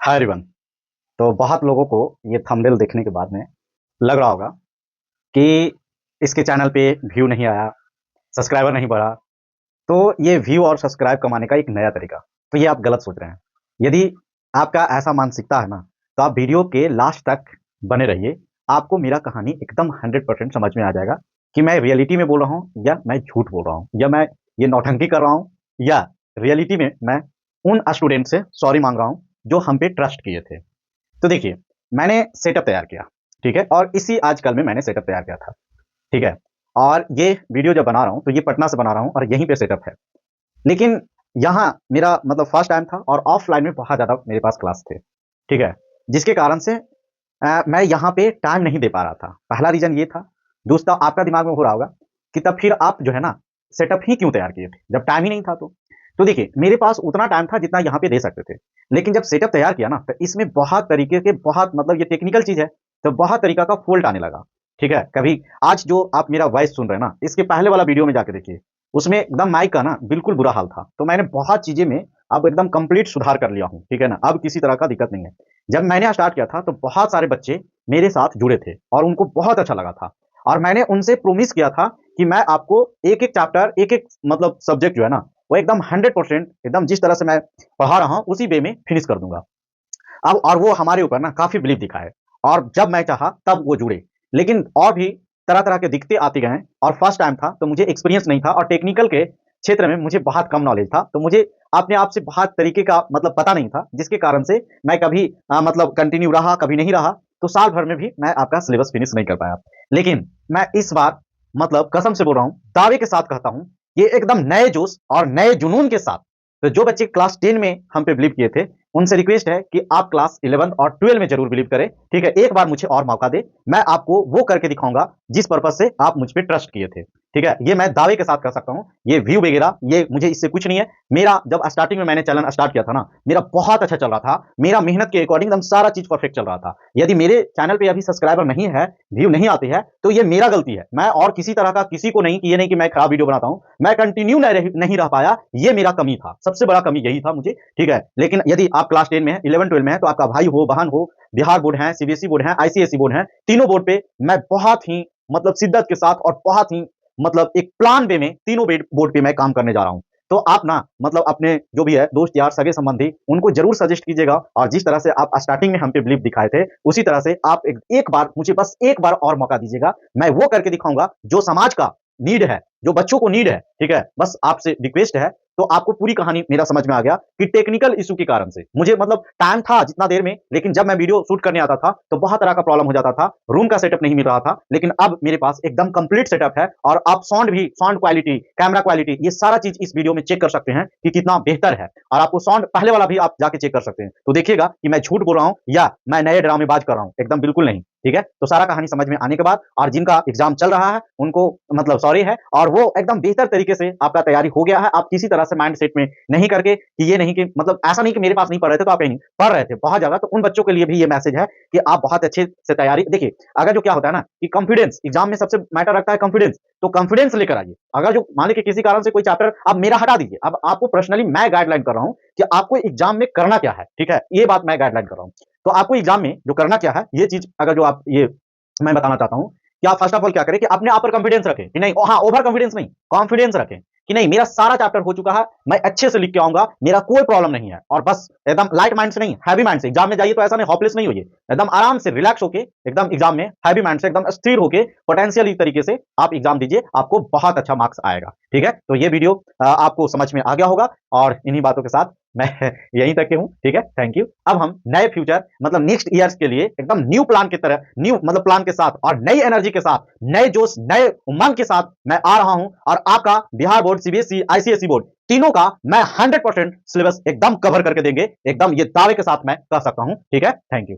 Hi everyone. तो बहुत लोगों को ये थंबनेल देखने के बाद में लग रहा होगा कि इसके चैनल पे व्यू नहीं आया, सब्सक्राइबर नहीं बढ़ा। तो ये व्यू और सब्सक्राइब कमाने का एक नया तरीका, तो ये आप गलत सोच रहे हैं। यदि आपका ऐसा मानसिकता है ना, तो आप वीडियो के लास्ट तक बने रहिए। आपको मेरा कहानी एकदम 100% समझ में आ जाएगा कि मैं रियलिटी में बोल रहा हूँ या मैं झूठ बोल रहा हूँ, या मैं ये नौटंकी कर रहा हूँ, या रियलिटी में मैं उन स्टूडेंट से सॉरी मांग रहा हूँ जो हम पे ट्रस्ट किए थे। तो देखिए, मैंने सेटअप तैयार किया, ठीक है, और इसी आजकल में मैंने सेटअप तैयार किया था, ठीक है। और ये वीडियो जब बना रहा हूँ तो ये पटना से बना रहा हूँ और यहीं पे सेटअप है। लेकिन यहाँ मेरा मतलब फर्स्ट टाइम था और ऑफलाइन में बहुत ज़्यादा मेरे पास क्लास थे, ठीक है, जिसके कारण से मैं यहाँ पे टाइम नहीं दे पा रहा था। पहला रीज़न ये था। दूसरा, आपका दिमाग में हो रहा होगा कि तब फिर आप जो है ना सेटअप ही क्यों तैयार किए थे जब टाइम ही नहीं था तो। देखिए, मेरे पास उतना टाइम था जितना यहाँ पे दे सकते थे। लेकिन जब सेटअप तैयार किया ना, तो इसमें बहुत तरीके के बहुत मतलब ये टेक्निकल चीज़ है, तो बहुत तरीका का फ़ॉल्ट आने लगा, ठीक है। कभी आज जो आप मेरा वॉइस सुन रहे हैं ना, इसके पहले वाला वीडियो में जाके देखिए, उसमें एकदम माइक का ना बिल्कुल बुरा हाल था। तो मैंने बहुत चीज़ें में अब एकदम कंप्लीट सुधार कर लिया हूँ, ठीक है ना। अब किसी तरह का दिक्कत नहीं है। जब मैंने स्टार्ट किया था तो बहुत सारे बच्चे मेरे साथ जुड़े थे और उनको बहुत अच्छा लगा था। और मैंने उनसे प्रॉमिस किया था कि मैं आपको एक-एक चैप्टर, एक-एक मतलब सब्जेक्ट जो है ना, वो एकदम 100% एकदम जिस तरह से मैं पढ़ा रहा हूँ उसी वे में फिनिश कर दूँगा। अब और वो हमारे ऊपर ना काफ़ी बिलीव दिखाए और जब मैं चाहा तब वो जुड़े। लेकिन और भी तरह-तरह के दिक्कतें आती गए और फर्स्ट टाइम था तो मुझे एक्सपीरियंस नहीं था और टेक्निकल के क्षेत्र में मुझे बहुत कम नॉलेज था। तो मुझे अपने आप से बहुत तरीके का मतलब पता नहीं था, जिसके कारण से मैं कभी मतलब कंटिन्यू रहा, कभी नहीं रहा। तो साल भर में भी मैं आपका सिलेबस फिनिश नहीं कर पाया। लेकिन मैं इस बार मतलब कसम से बोल रहा हूँ, दावे के साथ कहता हूँ, ये एकदम नए जोश और नए जुनून के साथ। तो जो बच्चे क्लास 10 में हम पे बिलीव किए थे, उनसे रिक्वेस्ट है कि आप क्लास 11 और 12 में ज़रूर बिलीव करें, ठीक है? एक बार मुझे और मौका दें, मैं आपको वो करके दिखाऊँगा जिस पर्पज़ से आप मुझ पे ट्रस्ट किए थे, ठीक है? ये मैं दावे के साथ कह सकता हूँ, ये व्यू वगैरह ये मुझे इससे कुछ नहीं है। मेरा जब स्टार्टिंग में मैंने चैनल स्टार्ट किया था ना, मेरा बहुत अच्छा चल रहा था, मेरा मेहनत के अकॉर्डिंग एकदम सारा चीज़ परफेक्ट चल रहा था। यदि मेरे चैनल पे अभी सब्सक्राइबर नहीं है, व्यू नहीं आती है, तो ये मेरा गलती है। मैं और किसी तरह का किसी को नहीं कि ये नहीं कि मैं खराब वीडियो बनाता हूँ, मैं कंटिन्यू नहीं रह पाया, ये मेरा कमी था। सबसे बड़ा कमी यही था मुझे, ठीक है? लेकिन यदि आप क्लास 10 में हैं, 11-12 में हैं, तो आपका भाई हो, बहन हो, बिहार बोर्ड है, सीबीएसई बोर्ड है, आईसीएसई बोर्ड है, तीनों बोर्ड पे मैं बहुत ही मतलब शिद्दत के साथ और बहुत ही मतलब एक प्लान वे में तीनों बोर्ड पे मैं काम करने जा रहा हूँ। तो आप ना मतलब अपने जो भी है दोस्त यार, सगे-संबंधी उनको ज़रूर सजेस्ट कीजिएगा और जिस तरह से आप स्टार्टिंग में हम पे बिलीव दिखाए थे, उसी तरह से आप एक बार मुझे बस एक बार और मौका दीजिएगा। मैं वो करके दिखाऊँगा जो समाज का नीड है, जो बच्चों को नीड है, ठीक है? बस आपसे रिक्वेस्ट है। तो आपको पूरी कहानी मेरा समझ में आ गया कि टेक्निकल इश्यू के कारण से मुझे मतलब टाइम था जितना देर में, लेकिन जब मैं वीडियो शूट करने आता था, तो बहुत तरह का प्रॉब्लम हो जाता था। रूम का सेटअप नहीं मिल रहा था, लेकिन अब मेरे पास एकदम कंप्लीट सेटअप है और आप साउंड क्वालिटी, कैमरा क्वालिटी ये सारा चीज़ इस वीडियो में चेक कर सकते हैं कि कितना बेहतर है और आपको साउंड पहले वाला भी आप जाके चेक कर सकते हैं। तो देखिएगा कि मैं झूठ बोल रहा हूँ या मैं नए ड्रामेबाज़ कर रहा हूँ, एकदम बिल्कुल नहीं, ठीक है? तो सारा कहानी समझ में आने के बाद और जिनका एग्ज़ाम चल रहा है, उनको मतलब सॉरी है और वो एकदम बेहतर तरीके से आपका तैयारी हो गया है। आप किसी तरह से माइंडसेट में नहीं करके कि ये नहीं कि मतलब ऐसा नहीं कि मेरे पास नहीं पढ़ रहे थे तो आप कहीं नहीं, पढ़ रहे थे बहुत ज़्यादा। तो उन बच्चों के लिए भी ये मैसेज है कि आप बहुत अच्छे से तैयारी देखिए, अगर जो क्या होता है ना कि कॉन्फिडेंस एग्ज़ाम में सबसे मैटर रखता है कॉन्फिडेंस, तो कॉन्फिडेंस लेकर आइए। अगर जो मान लीजिए किसी कारण से कोई चैप्टर अब मेरा हटा दीजिए, अब आपको पर्सनली मैं गाइडलाइन कर रहा हूँ कि आपको एग्ज़ाम में करना क्या है, ठीक है? ये बात मैं गाइडलाइन कर रहा हूँ। तो आपको एग्ज़ाम में जो करना क्या है, ये चीज़ अगर जो आप ये मैं बताना चाहता हूँ कि आप फर्स्ट ऑफ ऑल क्या करें कि अपने आप पर कॉन्फिडेंस रखें कि नहीं हाँ, ओवर कॉन्फिडेंस नहीं, कॉन्फिडेंस रखें कि नहीं मेरा सारा चैप्टर हो चुका है, मैं अच्छे से लिख के आऊँगा, मेरा कोई प्रॉब्लम नहीं है और बस एकदम लाइट माइंड से नहीं, हैवी माइंड से एग्ज़ाम में जाइए तो ऐसा नहीं होपलेस नहीं होइए, एकदम आराम से रिलैक्स होके एकदम एग्ज़ाम में हैवी माइंड से एकदम स्थिर होके पोटेंशियल इस तरीके से आप एग्ज़ाम दीजिए, आपको बहुत अच्छा मार्क्स आएगा, ठीक है? तो ये वीडियो आपको समझ में आ गया होगा और इन्हीं बातों के साथ मैं यहीं तक के हूँ, ठीक है? Thank you. अब हम नए फ्यूचर मतलब नेक्स्ट ईयर्स के लिए एकदम न्यू प्लान की तरह न्यू मतलब प्लान के साथ और नई एनर्जी के साथ, नए जोश, नए उमंग के साथ मैं आ रहा हूँ और आपका Bihar board, CBSE, ICSE board तीनों का मैं 100% सिलेबस एकदम कवर करके देंगे, एकदम ये दावे के साथ मैं कह सकता हूँ, ठीक है? Thank you.